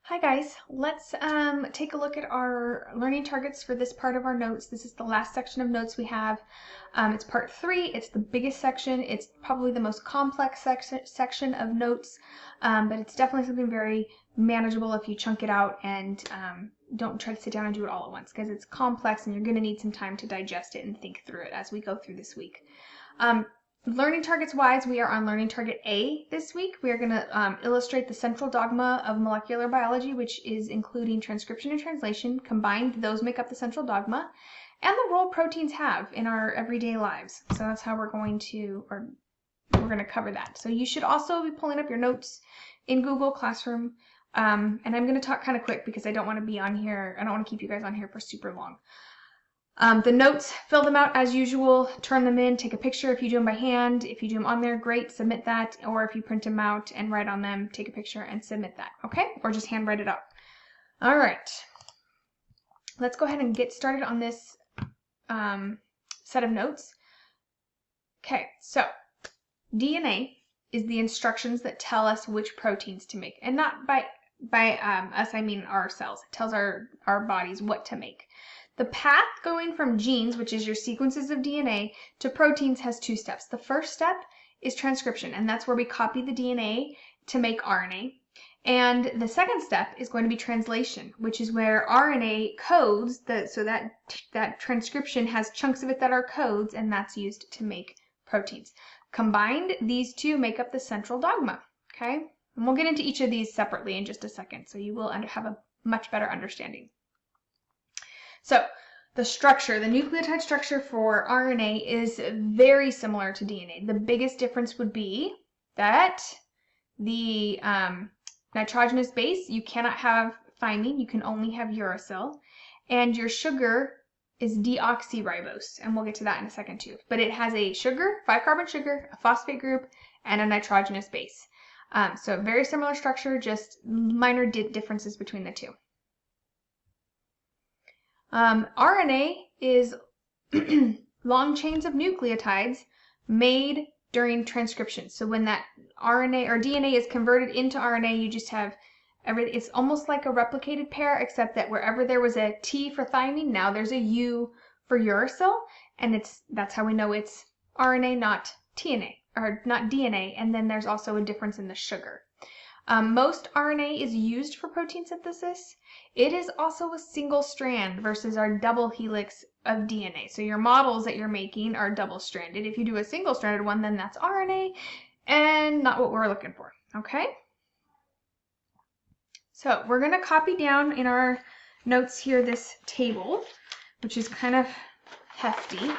Hi guys, let's take a look at our learning targets for this part of our notes. This is the last section of notes we have. It's part 3, it's the biggest section, it's probably the most complex section of notes, but it's definitely something very manageable if you chunk it out and don't try to sit down and do it all at once because it's complex and you're going to need some time to digest it and think through it as we go through this week. Learning targets wise, we are on learning target A this week. We are going to illustrate the central dogma of molecular biology, which is including transcription and translation. Combined, those make up the central dogma, and the role proteins have in our everyday lives. So that's how we're going to cover that. So you should also be pulling up your notes in Google Classroom. And I'm going to talk kind of quick because I don't want to be on here. I don't want to keep you guys on here for super long. The notes, fill them out as usual, turn them in, take a picture if you do them by hand. If you do them on there, great, submit that. Or if you print them out and write on them, take a picture and submit that, okay? Or just handwrite it up. All right, let's go ahead and get started on this set of notes. Okay, so DNA is the instructions that tell us which proteins to make. And not by us, I mean our cells. It tells our bodies what to make. The path going from genes, which is your sequences of DNA, to proteins has 2 steps. The first step is transcription, and that's where we copy the DNA to make RNA. And the second step is going to be translation, which is where RNA codes, so that transcription has chunks of it that are codes, and that's used to make proteins. Combined, these 2 make up the central dogma, okay? And we'll get into each of these separately in just a second, so you will have a much better understanding. So the structure, the nucleotide structure for RNA is very similar to DNA. The biggest difference would be that the nitrogenous base, you cannot have thymine, you can only have uracil, and your sugar is deoxyribose, and we'll get to that in a second too. But it has a sugar, 5-carbon sugar, a phosphate group, and a nitrogenous base. So very similar structure, just minor differences between the 2. RNA is long chains of nucleotides made during transcription. So when that RNA or DNA is converted into RNA, you just have everything. It's almost like a replicated pair, except that wherever there was a T for thymine, now there's a U for uracil, and that's how we know it's RNA, not TNA, or not DNA. And then there's also a difference in the sugar. Most RNA is used for protein synthesis. It is also a single strand versus our double helix of DNA. So your models that you're making are double-stranded. If you do a single-stranded one, then that's RNA and not what we're looking for, okay? So we're going to copy down in our notes here this table, which is kind of hefty,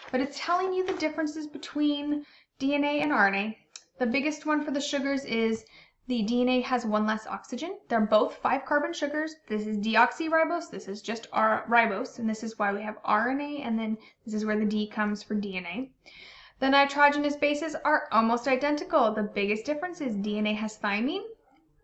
but it's telling you the differences between DNA and RNA. The biggest one for the sugars is the DNA has 1 less oxygen. They're both 5-carbon sugars. This is deoxyribose. This is just ribose, and this is why we have RNA, and then this is where the D comes for DNA. The nitrogenous bases are almost identical. The biggest difference is DNA has thymine,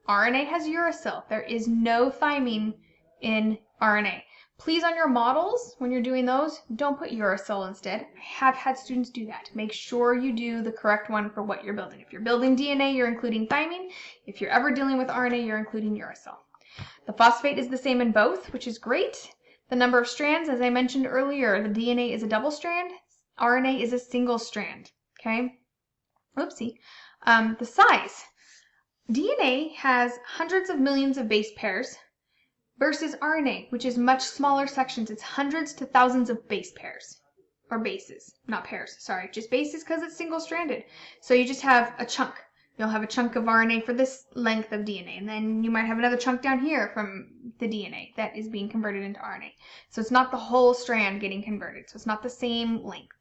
RNA has uracil. There is no thymine in RNA. Please, on your models, when you're doing those, don't put uracil instead. I have had students do that. Make sure you do the correct one for what you're building. If you're building DNA, you're including thymine. If you're ever dealing with RNA, you're including uracil. The phosphate is the same in both, which is great. The number of strands, as I mentioned earlier, the DNA is a double strand. RNA is a single strand, okay? Oopsie. The size. DNA has hundreds of millions of base pairs, versus RNA, which is much smaller sections. It's hundreds to thousands of base pairs, or bases, not pairs, sorry, just bases because it's single-stranded. So you just have a chunk. You'll have a chunk of RNA for this length of DNA, and then you might have another chunk down here from the DNA that is being converted into RNA. So it's not the whole strand getting converted, so it's not the same length.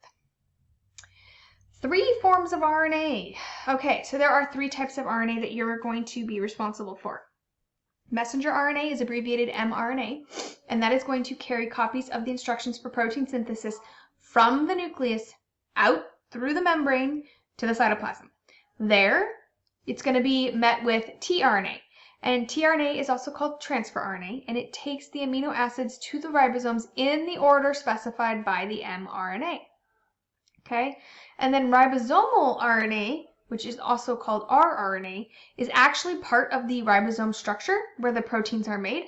3 forms of RNA. Okay, so there are 3 types of RNA that you're going to be responsible for. Messenger RNA is abbreviated mRNA, and that is going to carry copies of the instructions for protein synthesis from the nucleus out through the membrane to the cytoplasm. There, it's going to be met with tRNA, and tRNA is also called transfer RNA, and it takes the amino acids to the ribosomes in the order specified by the mRNA. Okay, and then ribosomal RNA which is also called rRNA, is actually part of the ribosome structure where the proteins are made.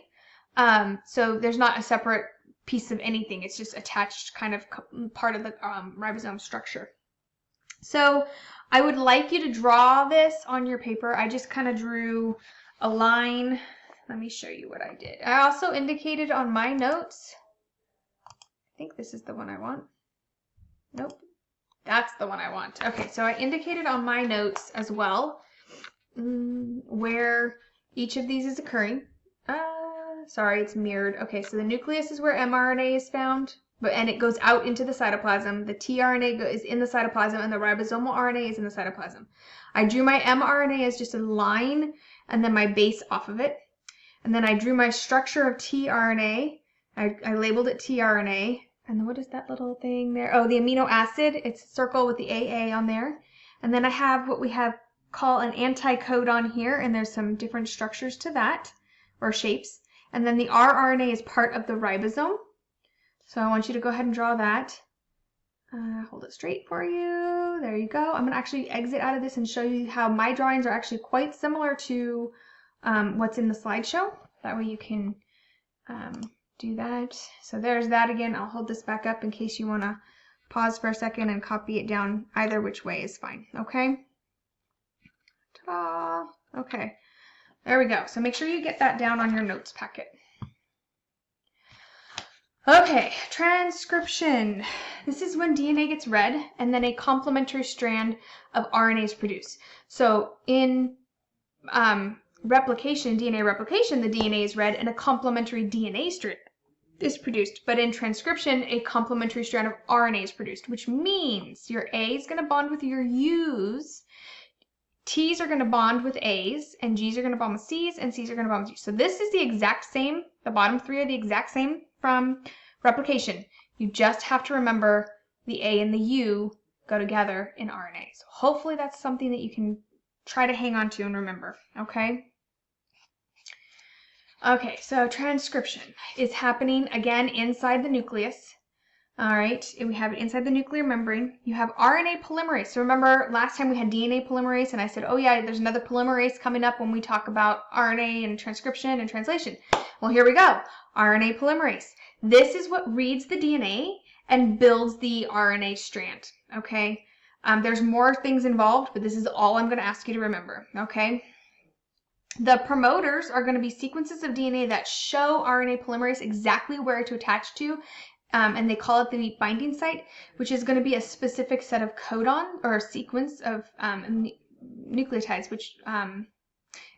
So there's not a separate piece of anything. It's just attached, kind of part of the ribosome structure. So I would like you to draw this on your paper. I just kind of drew a line. Let me show you what I did. I also indicated on my notes, I think this is the one I want. Nope, that's the one I want. Okay, so I indicated on my notes as well where each of these is occurring. Sorry, it's mirrored. Okay, so the nucleus is where mRNA is found, and it goes out into the cytoplasm. The tRNA is in the cytoplasm, and the ribosomal RNA is in the cytoplasm. I drew my mRNA as just a line, and then my base off of it. And then I drew my structure of tRNA. I labeled it tRNA. And then what is that little thing there? Oh, the amino acid. It's a circle with the AA on there. And then I have what we call an anticodon here, and there's some different structures to that, or shapes. And then the rRNA is part of the ribosome. So I want you to go ahead and draw that. Hold it straight for you. There you go. I'm going to actually exit out of this and show you how my drawings are actually quite similar to what's in the slideshow. That way you can do that. So there's that again. I'll hold this back up in case you want to pause for a second and copy it down. Either which way is fine. Okay. Ta-da! Okay. There we go. So make sure you get that down on your notes packet. Okay, transcription. This is when DNA gets read and then a complementary strand of RNA is produced. So in replication, DNA replication, the DNA is read and a complementary DNA strand is produced. But in transcription, a complementary strand of RNA is produced, which means your A is going to bond with your U's, T's are going to bond with A's, and G's are going to bond with C's, and C's are going to bond with G's. So this is the exact same. The bottom three are the exact same from replication. You just have to remember the A and the U go together in RNA. So hopefully that's something that you can try to hang on to and remember, okay? Okay, so transcription is happening again inside the nucleus. All right, and we have it inside the nuclear membrane. You have RNA polymerase. So remember last time we had DNA polymerase and I said, oh yeah, there's another polymerase coming up when we talk about RNA and transcription and translation. Well, here we go, RNA polymerase. This is what reads the DNA and builds the RNA strand, okay? There's more things involved, but this is all I'm gonna ask you to remember, okay? The promoters are gonna be sequences of DNA that show RNA polymerase exactly where to attach to. And they call it the binding site, which is going to be a specific set of codon or a sequence of nucleotides, which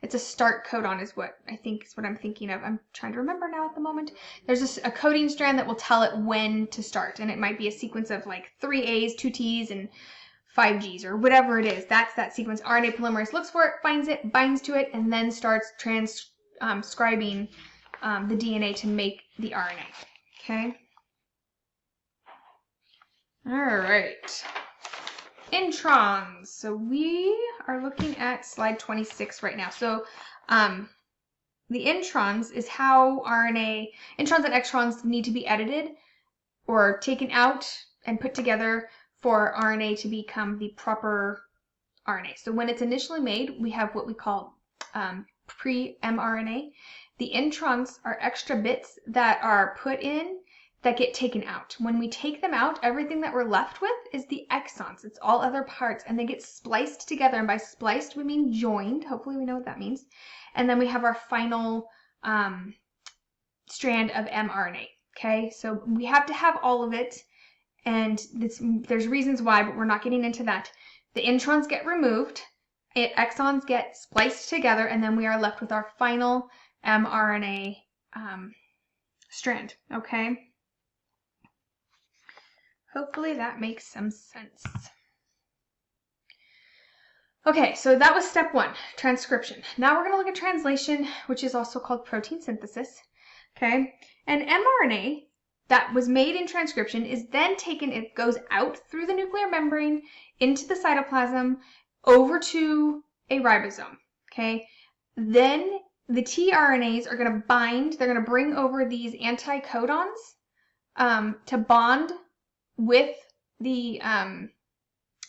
it's a start codon is what I think is what I'm thinking of. I'm trying to remember now at the moment. There's a coding strand that will tell it when to start, and it might be a sequence of like 3 A's, 2 T's, and 5 G's, or whatever it is. That's that sequence. RNA polymerase looks for it, finds it, binds to it, and then starts transcribing the DNA to make the RNA. Okay. All right, introns. So we are looking at slide 26 right now. So the introns is how introns and extrons need to be edited or taken out and put together for RNA to become the proper RNA. So when it's initially made, we have what we call pre-mRNA. The introns are extra bits that are put in that get taken out. When we take them out, everything that we're left with is the exons. It's all other parts, and they get spliced together. And by spliced, we mean joined. Hopefully we know what that means. And then we have our final strand of mRNA. Okay, so we have to have all of it, and there's reasons why, but we're not getting into that. The introns get removed, exons get spliced together, and then we are left with our final mRNA strand. Okay. Hopefully that makes some sense. Okay, so that was step 1, transcription. Now we're going to look at translation, which is also called protein synthesis. Okay, and mRNA that was made in transcription is then taken, it goes out through the nuclear membrane into the cytoplasm over to a ribosome. Okay, then the tRNAs are going to bind, they're going to bring over these anticodons to bond with the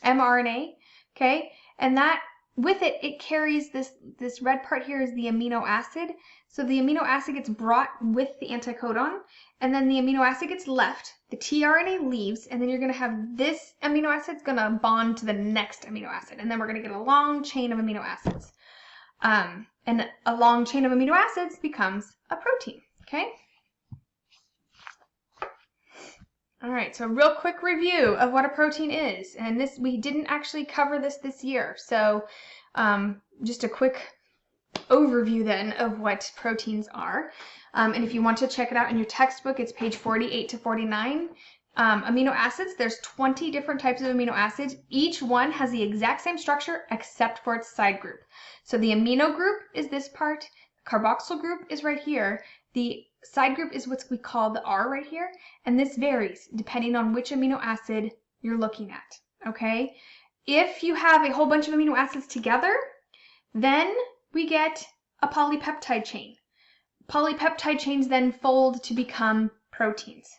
mRNA, okay? and that with it, it carries this red part here is the amino acid. So the amino acid gets brought with the anticodon, and then the amino acid gets left, the tRNA leaves, and then you're going to have this amino acid is going to bond to the next amino acid, and then we're going to get a long chain of amino acids. And a long chain of amino acids becomes a protein, okay? All right, so real quick review of what a protein is, and this we didn't actually cover this year, so just a quick overview then of what proteins are. And if you want to check it out in your textbook, it's page 48 to 49. Amino acids, there's 20 different types of amino acids. Each one has the exact same structure except for its side group. So the amino group is this part, carboxyl group is right here, the side group is what we call the R right here, and this varies depending on which amino acid you're looking at, okay? If you have a whole bunch of amino acids together, then we get a polypeptide chain. Polypeptide chains then fold to become proteins.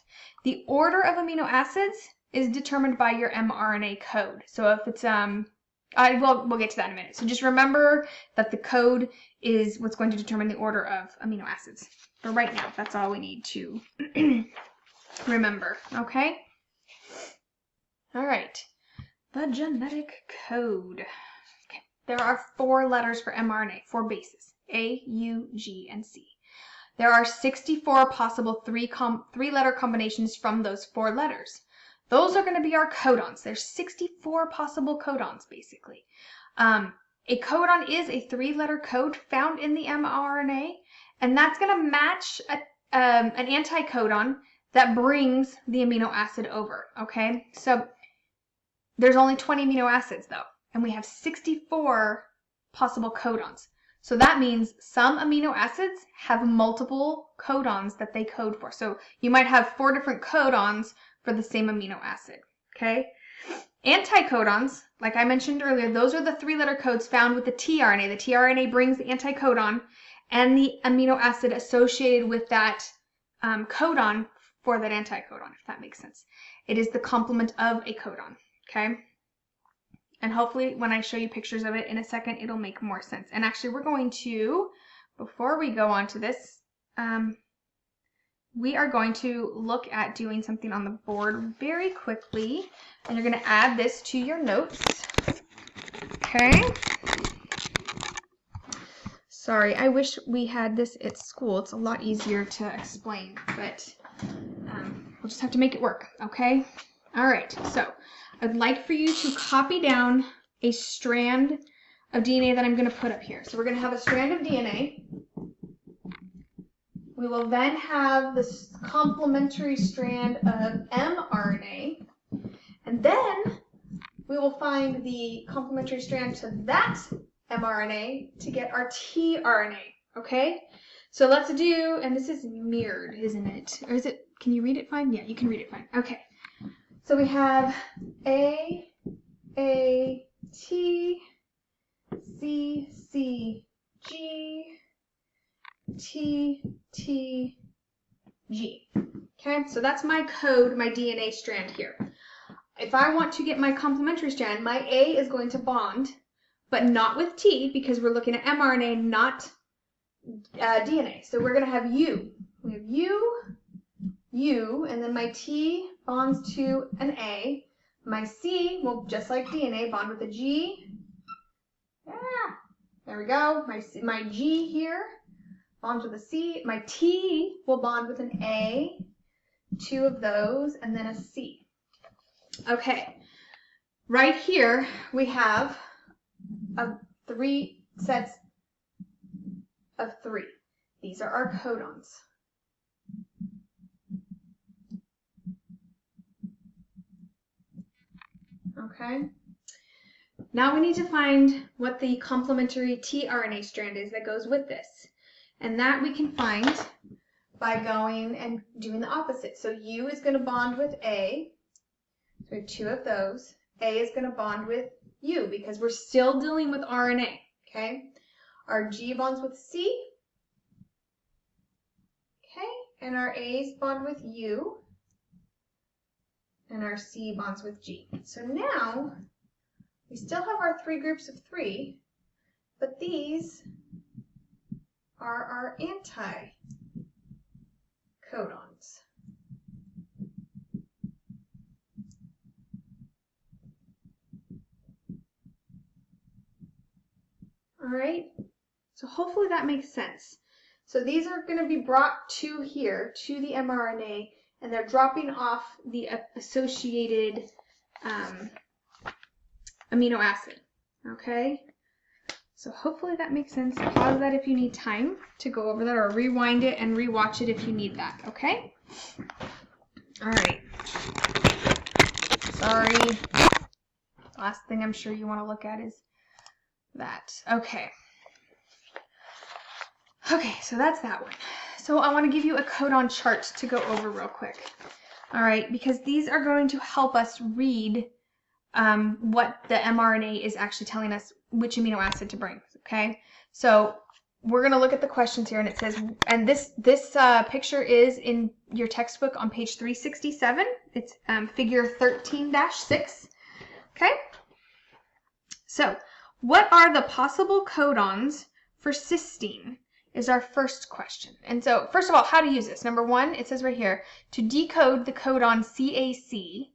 The order of amino acids is determined by your mRNA code. So if it's, we'll get to that in a minute. So just remember that the code is what's going to determine the order of amino acids. But right now, that's all we need to remember, okay? All right, the genetic code. Okay. There are 4 letters for mRNA, 4 bases, A, U, G, and C. There are 64 possible three-letter combinations from those 4 letters. Those are going to be our codons. There's 64 possible codons, basically. A codon is a 3-letter code found in the mRNA, and that's going to match an anticodon that brings the amino acid over, okay? So there's only 20 amino acids, though, and we have 64 possible codons. So that means some amino acids have multiple codons that they code for. So you might have 4 different codons for the same amino acid, okay? Anticodons, like I mentioned earlier, those are the 3-letter codes found with the tRNA. The tRNA brings the anticodon and the amino acid associated with that codon for that anticodon, if that makes sense. It is the complement of a codon, okay? And hopefully when I show you pictures of it in a second, it'll make more sense. And actually we're going to, before we go on to this, we are going to look at doing something on the board very quickly. And you're going to add this to your notes. Okay. Sorry, I wish we had this at school. It's a lot easier to explain, but we'll just have to make it work, okay? All right, so I'd like for you to copy down a strand of DNA that I'm going to put up here. So we're going to have a strand of DNA. We will then have this complementary strand of mRNA. And then we will find the complementary strand to that mRNA to get our tRNA, okay? So let's do, and this is mirrored, isn't it? Or is it, can you read it fine? Yeah, you can read it fine. Okay. So we have A, T, C, C, G, T, T, G. Okay, so that's my code, my DNA strand here. If I want to get my complementary strand, my A is going to bond, but not with T because we're looking at mRNA, not DNA. So we're going to have U. We have U, and then my T bonds to an A. My C will, just like DNA, bond with a G. Yeah, there we go. My G here bonds with a C. My T will bond with an A, 2 of those, and then a C. Okay, right here we have 3 sets of 3. These are our codons. Okay. Now we need to find what the complementary tRNA strand is that goes with this. And that we can find by going and doing the opposite. So U is going to bond with A. So we have 2 of those. A is going to bond with U because we're still dealing with RNA. Okay. Our G bonds with C. Okay. And our A's bond with U. And our C bonds with G. So now We still have our 3 groups of 3, but these are our anti-codons. All right, so hopefully that makes sense. So these are going to be brought to here, to the mRNA, and they're dropping off the associated amino acid, okay? So hopefully that makes sense. Pause that if you need time to go over that, or rewind it and rewatch it if you need that, okay? All right. Sorry. Last thing I'm sure you want to look at is that. Okay. Okay, so that's that one. So I want to give you a codon chart to go over real quick. All right, because these are going to help us read what the mRNA is actually telling us which amino acid to bring, okay? So we're going to look at the questions here, and it says, and this picture is in your textbook on page 367. It's figure 13-6, okay? So what are the possible codons for cysteine is our first question. And so first of all, how to use this. Number 1, it says right here, to decode the codon CAC.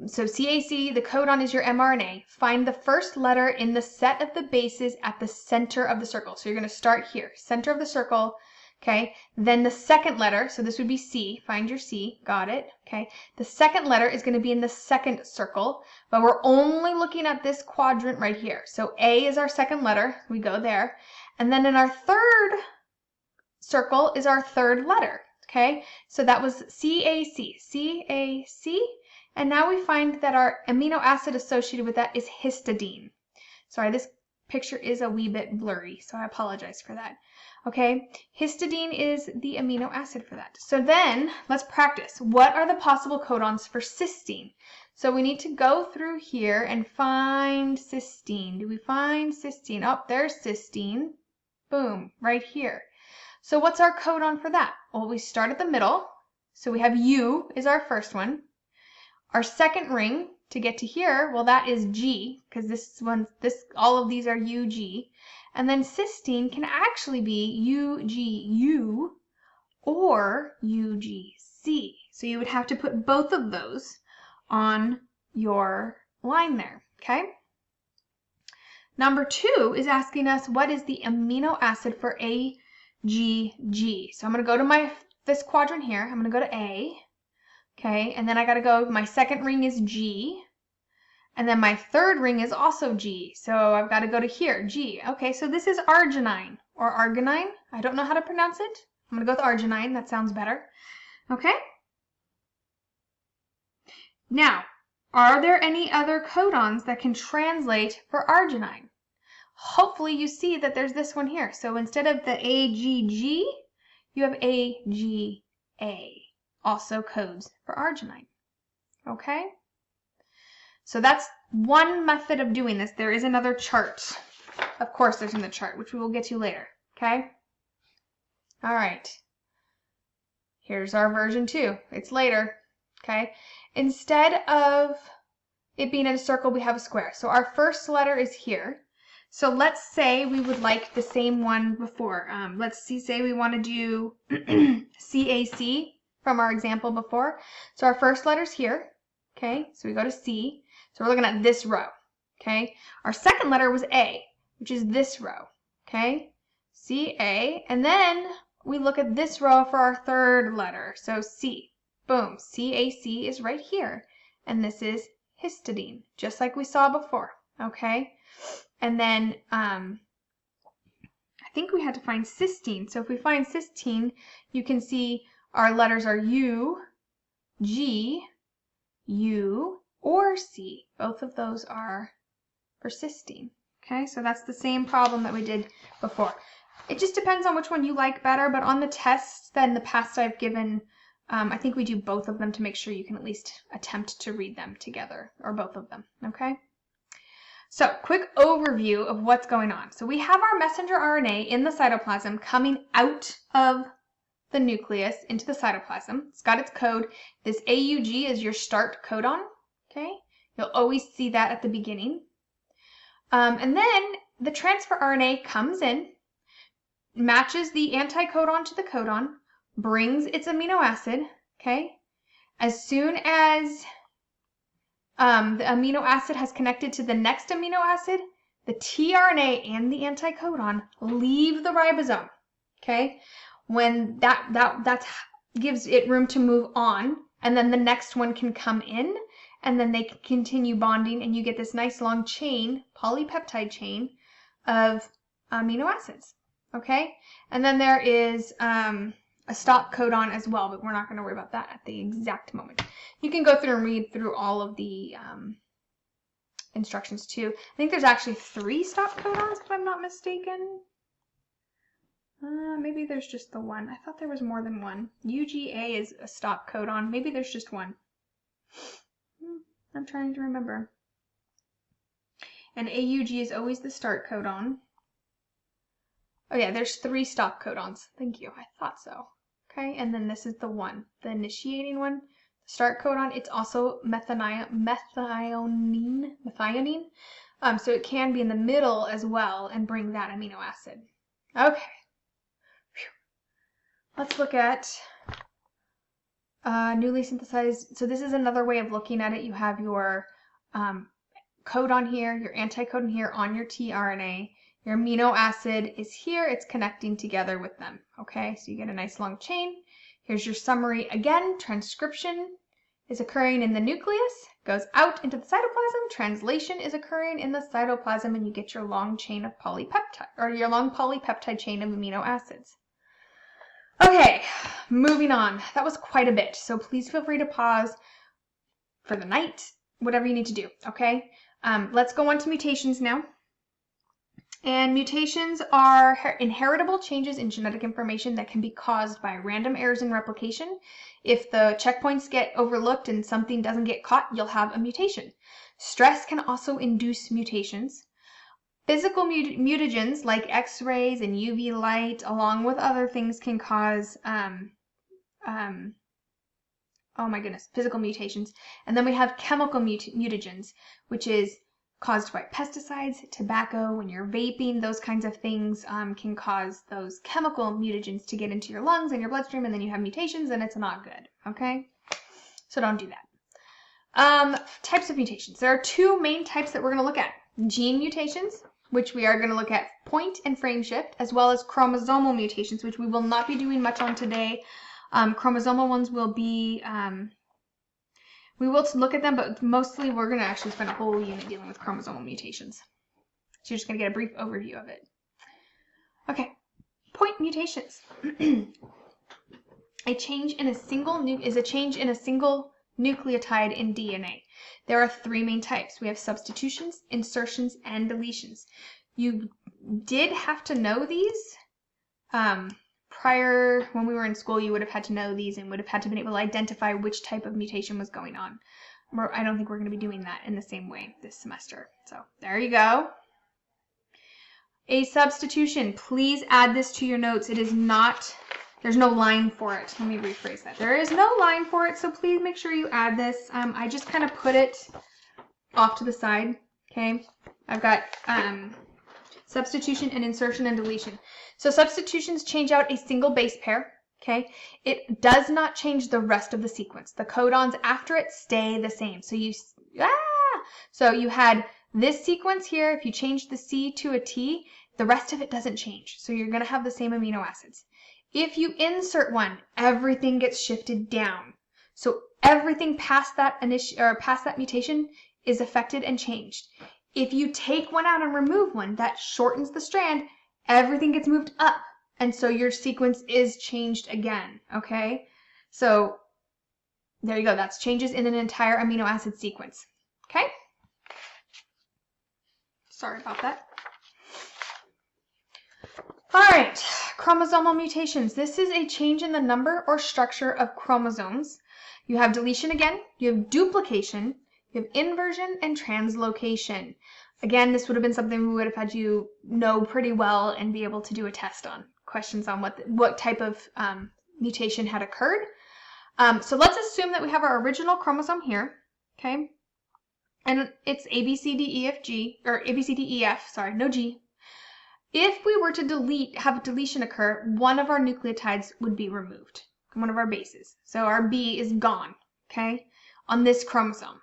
So CAC, the codon is your mRNA. Find the first letter in the set of the bases at the center of the circle. So you're going to start here, center of the circle, okay? Then the second letter, so this would be C. Find your C, got it, okay? The second letter is going to be in the second circle, but we're only looking at this quadrant right here. So A is our second letter, we go there. And then in our third circle is our third letter, okay? So that was CAC, CAC. And now we find that our amino acid associated with that is histidine. Sorry, this picture is a wee bit blurry, so I apologize for that. Okay, histidine is the amino acid for that. So then let's practice. What are the possible codons for cysteine? So we need to go through here and find cysteine. Do we find cysteine? Oh, there's cysteine. Boom, right here. So what's our codon for that? Well, we start at the middle. So we have U is our first one. Our second ring to get to here, well, that is G, because all of these are UG. And then cysteine can actually be UGU or UGC. So you would have to put both of those on your line there, okay? Number 2 is asking us what is the amino acid for AGG. So I'm going to go to this quadrant here. I'm going to go to A. Okay, and then I got to go, my second ring is G, and then my third ring is also G, so I've got to go to here, G. Okay, so this is arginine, or arginine. I don't know how to pronounce it. I'm going to go with arginine. That sounds better. Okay? Now, are there any other codons that can translate for arginine? Hopefully you see that there's this one here. So instead of the AGG, you have AGA. Also codes for arginine. Okay? So that's one method of doing this. There is another chart. Of course there's another chart, which we will get to later. Okay? All right. Here's our version 2. It's later. Okay? Instead of it being in a circle, we have a square. So our first letter is here. So let's say we would like the same one before. Let's say we want to do CAC. From our example before. So our first letter's here, okay? So we go to C. So we're looking at this row, okay? Our second letter was A, which is this row, okay? C-A, and then we look at this row for our third letter. So C, boom, C-A-C is right here. And this is histidine, just like we saw before, okay? And then I think we had to find cysteine. So if we find cysteine, you can see our letters are U, G, U, or C. Both of those are for cysteine. Okay, so that's the same problem that we did before. It just depends on which one you like better, but on the tests that in the past I've given, I think we do both of them to make sure you can at least attempt to read them together, or both of them, okay? So, quick overview of what's going on. So we have our messenger RNA in the cytoplasm coming out of the nucleus into the cytoplasm. It's got its code. This AUG is your start codon, okay? You'll always see that at the beginning. And then the transfer RNA comes in, matches the anticodon to the codon, brings its amino acid, okay? As soon as the amino acid has connected to the next amino acid, the tRNA and the anticodon leave the ribosome, okay? When that gives it room to move on, and then the next one can come in, and then they can continue bonding, and you get this nice long chain, polypeptide chain, of amino acids, okay? And then there is a stop codon as well, but we're not going to worry about that at the exact moment. You can go through and read through all of the instructions too. I think there's actually 3 stop codons, if I'm not mistaken. Maybe there's just the one. I thought there was more than one. UGA is a stop codon. Maybe there's just one. I'm trying to remember. And AUG is always the start codon. Oh yeah, there's 3 stop codons. Thank you. I thought so. Okay, and then this is the one, the initiating one. Start codon, it's also methionine. So it can be in the middle as well and bring that amino acid. Okay. Let's look at newly synthesized. So this is another way of looking at it. You have your codon here, your anticodon here on your tRNA. Your amino acid is here. It's connecting together with them. Okay, so you get a nice long chain. Here's your summary again. Transcription is occurring in the nucleus, goes out into the cytoplasm. Translation is occurring in the cytoplasm, and you get your long chain of polypeptide, or your long polypeptide chain of amino acids. Okay, moving on. That was quite a bit, so please feel free to pause for the night, whatever you need to do, okay? Let's go on to mutations now. And mutations are inheritable changes in genetic information that can be caused by random errors in replication. If the checkpoints get overlooked and something doesn't get caught, you'll have a mutation. Stress can also induce mutations. Physical mutagens like X-rays and UV light, along with other things, can cause physical mutations. And then we have chemical mutagens, which is caused by pesticides, tobacco, when you're vaping, those kinds of things can cause those chemical mutagens to get into your lungs and your bloodstream, and then you have mutations, and it's not good, okay? So don't do that. Types of mutations. There are 2 main types that we're going to look at. Gene mutations, which we are going to look at point and frame shift, as well as chromosomal mutations, which we will not be doing much on today. Chromosomal ones will be... we will look at them, but mostly we're going to actually spend a whole unit dealing with chromosomal mutations. So you're just going to get a brief overview of it. Okay, point mutations. A change in a single nucleotide in DNA. There are 3 main types. We have substitutions, insertions, and deletions. You did have to know these. Prior, when we were in school, you would have had to know these and would have had to be able to identify which type of mutation was going on. I don't think we're going to be doing that in the same way this semester. So there you go. A substitution. Please add this to your notes. It is not, there's no line for it. Let me rephrase that. There is no line for it, so please make sure you add this. I just kind of put it off to the side, okay? I've got substitution and insertion and deletion. So substitutions change out a single base pair, okay? It does not change the rest of the sequence. The codons after it stay the same. So you had this sequence here. If you change the C to a T, the rest of it doesn't change. So you're going to have the same amino acids. If you insert one, everything gets shifted down. So everything past that mutation is affected and changed. If you take one out and remove one, that shortens the strand, everything gets moved up. And so your sequence is changed again, okay? So there you go. That's changes in an entire amino acid sequence, okay? Sorry about that. All right, chromosomal mutations. This is a change in the number or structure of chromosomes. You have deletion again, you have duplication, you have inversion and translocation. Again, this would have been something we would have had you know pretty well and be able to do a test on. Questions on what type of mutation had occurred. So let's assume that we have our original chromosome here, okay? And it's A, B, C, D, E, F, G, or A, B, C, D, E, F, sorry, no G. If we were to have a deletion occur, one of our nucleotides would be removed, one of our bases. So our B is gone, okay, on this chromosome.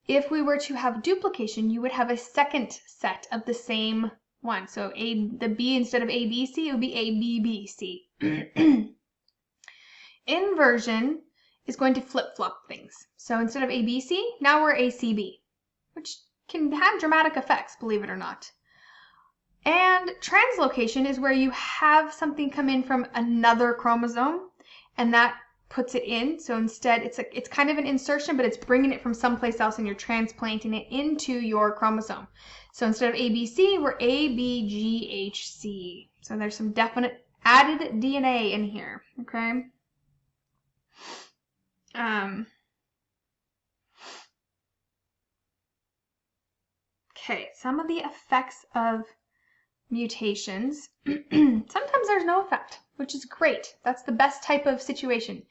If we were to have duplication, you would have a second set of the same one. So the B, instead of ABC, it would be ABBC. Inversion is going to flip-flop things. So instead of ABC, now we're ACB, which can have dramatic effects, believe it or not. And translocation is where you have something come in from another chromosome, and that puts it in. So instead, it's kind of an insertion, but it's bringing it from someplace else, and you're transplanting it into your chromosome. So instead of ABC, we're ABGHC. So there's some definite added DNA in here, okay? Okay, some of the effects of mutations. Sometimes there's no effect, which is great. That's the best type of situation.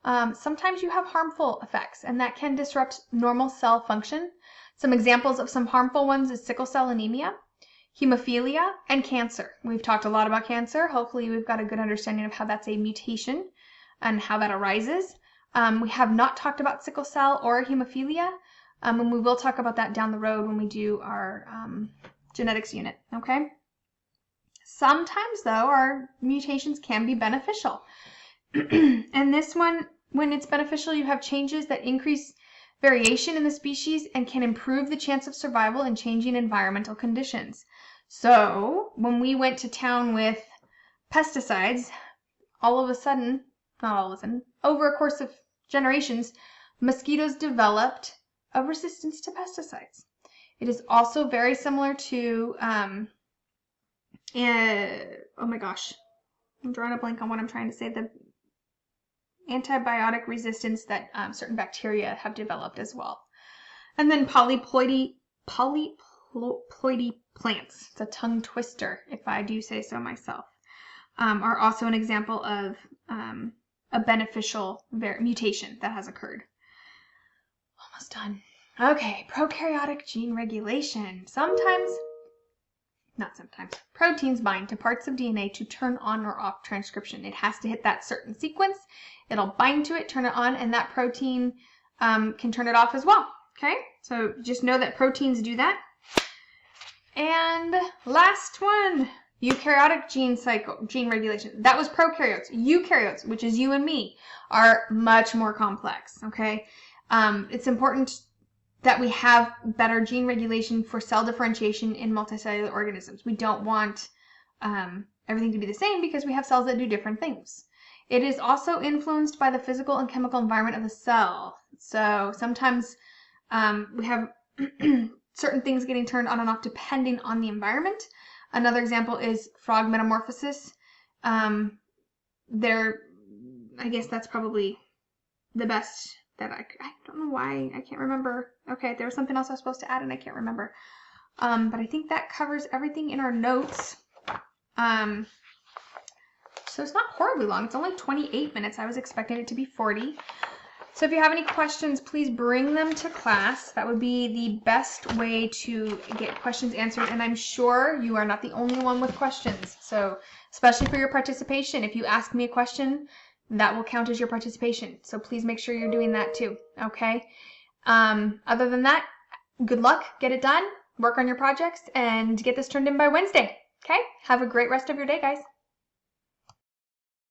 Sometimes you have harmful effects, and that can disrupt normal cell function. Some examples of some harmful ones is sickle cell anemia, hemophilia, and cancer. We've talked a lot about cancer. Hopefully we've got a good understanding of how that's a mutation and how that arises. We have not talked about sickle cell or hemophilia, and we will talk about that down the road when we do our genetics unit, okay? Sometimes, though, our mutations can be beneficial. And this one, when it's beneficial, you have changes that increase variation in the species and can improve the chance of survival in changing environmental conditions. So, when we went to town with pesticides, all of a sudden, not all of a sudden, over a course of generations, mosquitoes developed a resistance to pesticides. It is also very similar to, oh my gosh, I'm drawing a blank on what I'm trying to say, the antibiotic resistance that certain bacteria have developed as well. And then polyploidy plants, it's a tongue twister if I do say so myself, are also an example of a beneficial mutation that has occurred. Almost done. Okay, prokaryotic gene regulation. Proteins bind to parts of DNA to turn on or off transcription. It has to hit that certain sequence. It'll bind to it, turn it on, and that protein can turn it off as well. Okay, so just know that proteins do that. And last one, eukaryotic gene regulation. That was prokaryotes. Eukaryotes, which is you and me, are much more complex. Okay, it's important that we have better gene regulation for cell differentiation in multicellular organisms. We don't want everything to be the same because we have cells that do different things. It is also influenced by the physical and chemical environment of the cell. So sometimes we have certain things getting turned on and off depending on the environment. Another example is frog metamorphosis. I guess that's probably the best that I don't know why, I can't remember. Okay, there was something else I was supposed to add and I can't remember. But I think that covers everything in our notes. So it's not horribly long. It's only 28 minutes. I was expecting it to be 40. So if you have any questions, please bring them to class. That would be the best way to get questions answered. And I'm sure you are not the only one with questions. So especially for your participation, if you ask me a question, that will count as your participation. So please make sure you're doing that too, okay? Other than that, good luck, get it done, work on your projects, and get this turned in by Wednesday, okay? Have a great rest of your day, guys.